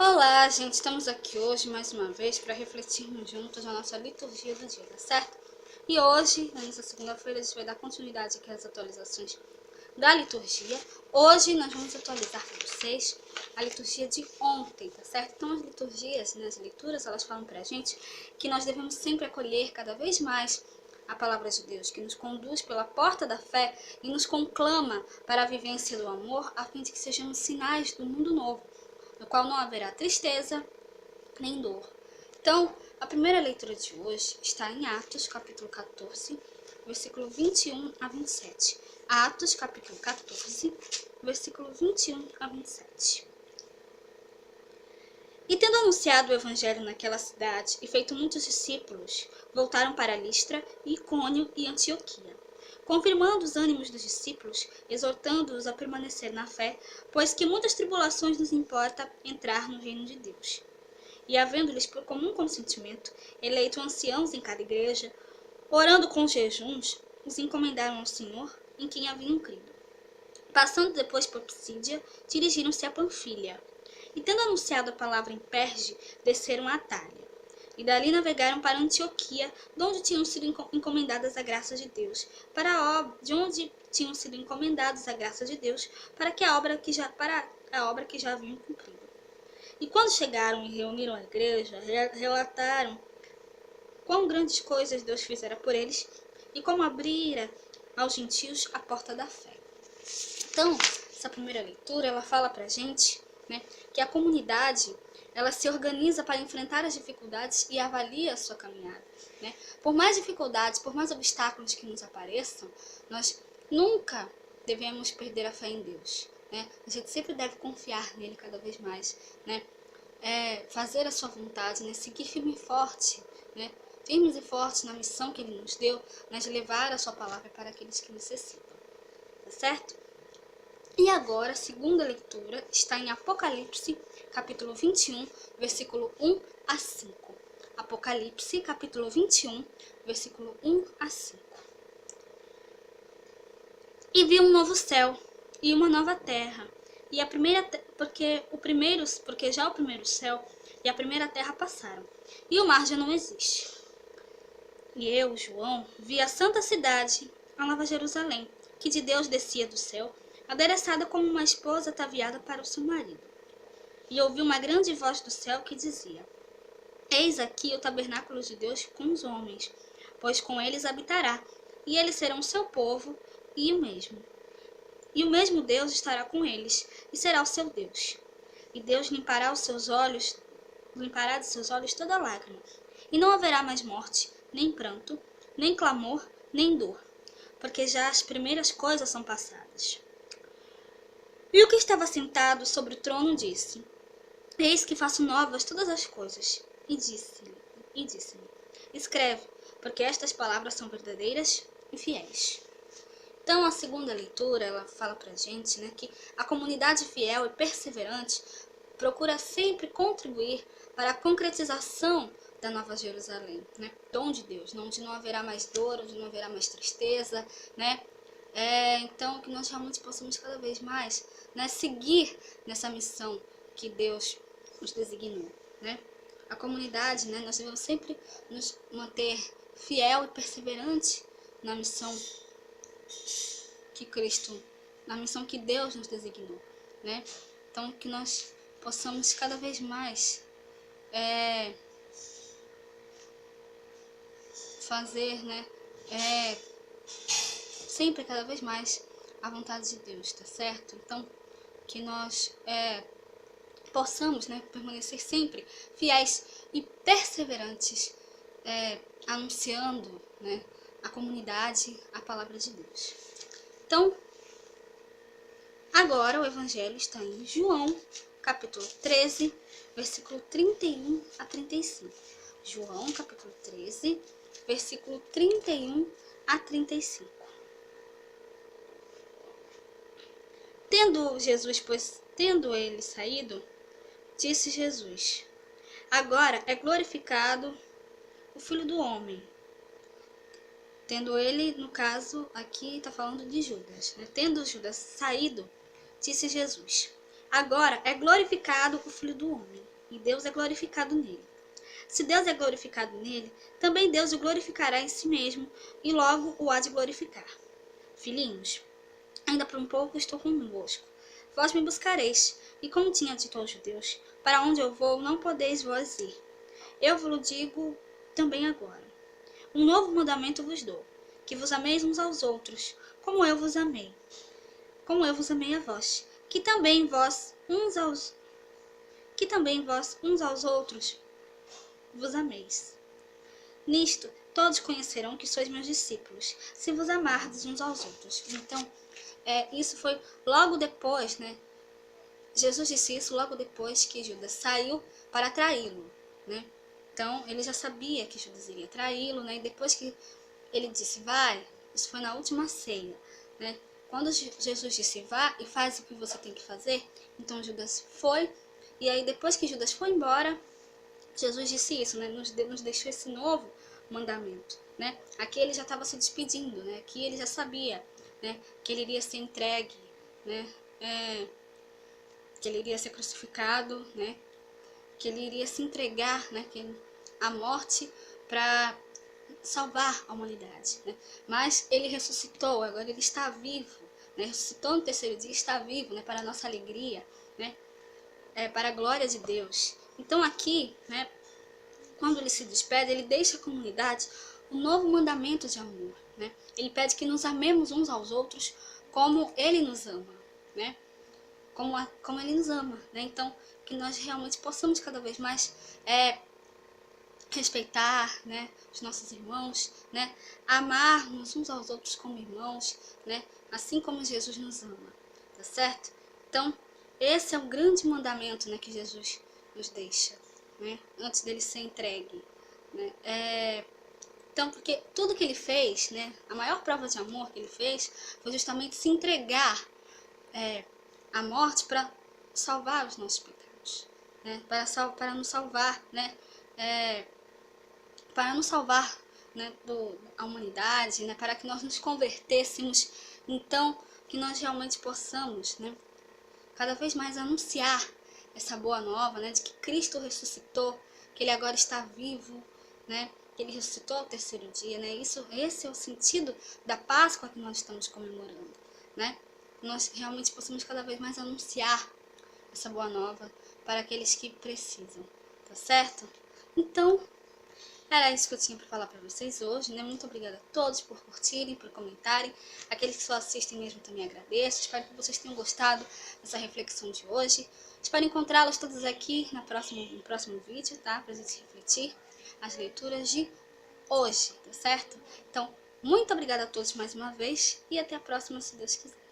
Olá, gente, estamos aqui hoje mais uma vez para refletirmos juntos a nossa liturgia do dia, tá certo? E hoje, nessa segunda-feira, a gente vai dar continuidade aqui às atualizações da liturgia. Hoje nós vamos atualizar para vocês a liturgia de ontem, tá certo? Então as liturgias, as leituras, elas falam pra gente que nós devemos sempre acolher cada vez mais a palavra de Deus, que nos conduz pela porta da fé e nos conclama para a vivência do amor, a fim de que sejamos sinais do mundo novo, no qual não haverá tristeza nem dor. Então, a primeira leitura de hoje está em Atos, capítulo 14, versículo 21 a 27. Atos, capítulo 14, versículo 21 a 27. E tendo anunciado o evangelho naquela cidade e feito muitos discípulos, voltaram para Listra, Icônio e Antioquia, confirmando os ânimos dos discípulos, exortando-os a permanecer na fé, pois que muitas tribulações nos importa entrar no reino de Deus. E havendo-lhes por comum consentimento eleito anciãos em cada igreja, orando com jejuns, os encomendaram ao Senhor, em quem haviam crido. Passando depois por Psídia, dirigiram-se a Panfilha. E tendo anunciado a palavra em Perge, desceram a Atália. E dali navegaram para Antioquia, de onde tinham sido encomendadas a graça de Deus, para a obra que já haviam cumprido. E quando chegaram e reuniram a igreja, relataram quão grandes coisas Deus fizera por eles e como abrira aos gentios a porta da fé. Então, essa primeira leitura, ela fala pra gente, que a comunidade, ela se organiza para enfrentar as dificuldades e avalia a sua caminhada, Por mais dificuldades, por mais obstáculos que nos apareçam, nós nunca devemos perder a fé em Deus, A gente sempre deve confiar nele cada vez mais, fazer a sua vontade, seguir firme e forte, firmes e fortes na missão que ele nos deu, de levar a sua palavra para aqueles que necessitam, tá certo? E agora, a segunda leitura está em Apocalipse, capítulo 21, versículo 1 a 5. Apocalipse, capítulo 21, versículo 1 a 5. E vi um novo céu e uma nova terra, e a primeira porque já o primeiro céu e a primeira terra passaram, e o mar já não existe. E eu, João, vi a santa cidade, a Nova Jerusalém, que de Deus descia do céu, adereçada como uma esposa ataviada para o seu marido. E ouvi uma grande voz do céu que dizia: Eis aqui o tabernáculo de Deus com os homens, pois com eles habitará, e eles serão seu povo, e o mesmo Deus estará com eles, e será o seu Deus. E Deus limpará de seus olhos toda lágrima, e não haverá mais morte, nem pranto, nem clamor, nem dor, porque já as primeiras coisas são passadas. E o que estava sentado sobre o trono disse: Eis que faço novas todas as coisas. E disse-me: Escreve, porque estas palavras são verdadeiras e fiéis. Então, a segunda leitura, ela fala pra gente, que a comunidade fiel e perseverante procura sempre contribuir para a concretização da Nova Jerusalém, dom de Deus, onde não haverá mais dor, onde não haverá mais tristeza, Então, que nós realmente possamos cada vez mais, seguir nessa missão que Deus nos designou, A comunidade, nós devemos sempre nos manter fiel e perseverante na missão na missão que Deus nos designou, Então, que nós possamos cada vez mais fazer, sempre cada vez mais a vontade de Deus, tá certo? Então, que nós possamos, permanecer sempre fiéis e perseverantes, anunciando, a comunidade a palavra de Deus. Então, agora o evangelho está em João, capítulo 13, versículo 31 a 35. João, capítulo 13, versículo 31 a 35. Tendo ele saído, disse Jesus: Agora é glorificado o Filho do Homem. Tendo ele, no caso, aqui está falando de Judas, Tendo Judas saído, disse Jesus: Agora é glorificado o Filho do Homem, e Deus é glorificado nele. Se Deus é glorificado nele, também Deus o glorificará em si mesmo, e logo o há de glorificar. Filhinhos, ainda por um pouco estou convosco. Vós me buscareis, e como tinha dito aos judeus, para onde eu vou não podeis vós ir. Eu vos digo também agora. Um novo mandamento vos dou, que vos ameis uns aos outros, como eu vos amei a vós, que também vós uns aos outros vos ameis. Nisto todos conhecerão que sois meus discípulos, se vos amardes uns aos outros. Então, isso foi logo depois, né? Jesus disse isso logo depois que Judas saiu para traí-lo, né? Então, ele já sabia que Judas iria traí-lo, né? E depois que ele disse, vai, isso foi na última ceia, né? Quando Jesus disse, vá e faz o que você tem que fazer, então Judas foi, e aí depois que Judas foi embora, Jesus disse isso, né? Nos deixou esse novo mandamento, né? Aqui ele já estava se despedindo, né? Aqui ele já sabia, né? Que ele iria ser entregue, né? Que ele iria ser crucificado, né? Que ele iria se entregar, né? À morte para salvar a humanidade, né? Mas ele ressuscitou, agora ele está vivo, né? Ressuscitou no terceiro dia, está vivo, né? Para a nossa alegria, né? Para a glória de Deus. Então aqui, né? Quando ele se despede, ele deixa a comunidade um novo mandamento de amor, né? Ele pede que nos amemos uns aos outros como ele nos ama, né? Como ele nos ama, né? Então, que nós realmente possamos cada vez mais respeitar, né, os nossos irmãos, né, amarmos uns aos outros como irmãos, né, assim como Jesus nos ama, tá certo? Então, esse é o grande mandamento, né, que Jesus nos deixa, né, antes dele ser entregue, né? Então, porque tudo que ele fez, né, a maior prova de amor que ele fez foi justamente se entregar à morte para salvar os nossos pecados, né, para nos salvar, né, para nos salvar, né, a humanidade, né, para que nós nos convertêssemos, então que nós realmente possamos, né, cada vez mais anunciar essa boa nova, né, de que Cristo ressuscitou, que ele agora está vivo, né, que ele ressuscitou ao terceiro dia, né, esse é o sentido da Páscoa que nós estamos comemorando, né, nós realmente possamos cada vez mais anunciar essa boa nova para aqueles que precisam, tá certo? Então, era isso que eu tinha para falar para vocês hoje, né? Muito obrigada a todos por curtirem, por comentarem. Aqueles que só assistem mesmo também agradeço. Espero que vocês tenham gostado dessa reflexão de hoje. Espero encontrá-los todos aqui no próximo vídeo, tá? Pra gente refletir as leituras de hoje, tá certo? Então, muito obrigada a todos mais uma vez e até a próxima, se Deus quiser.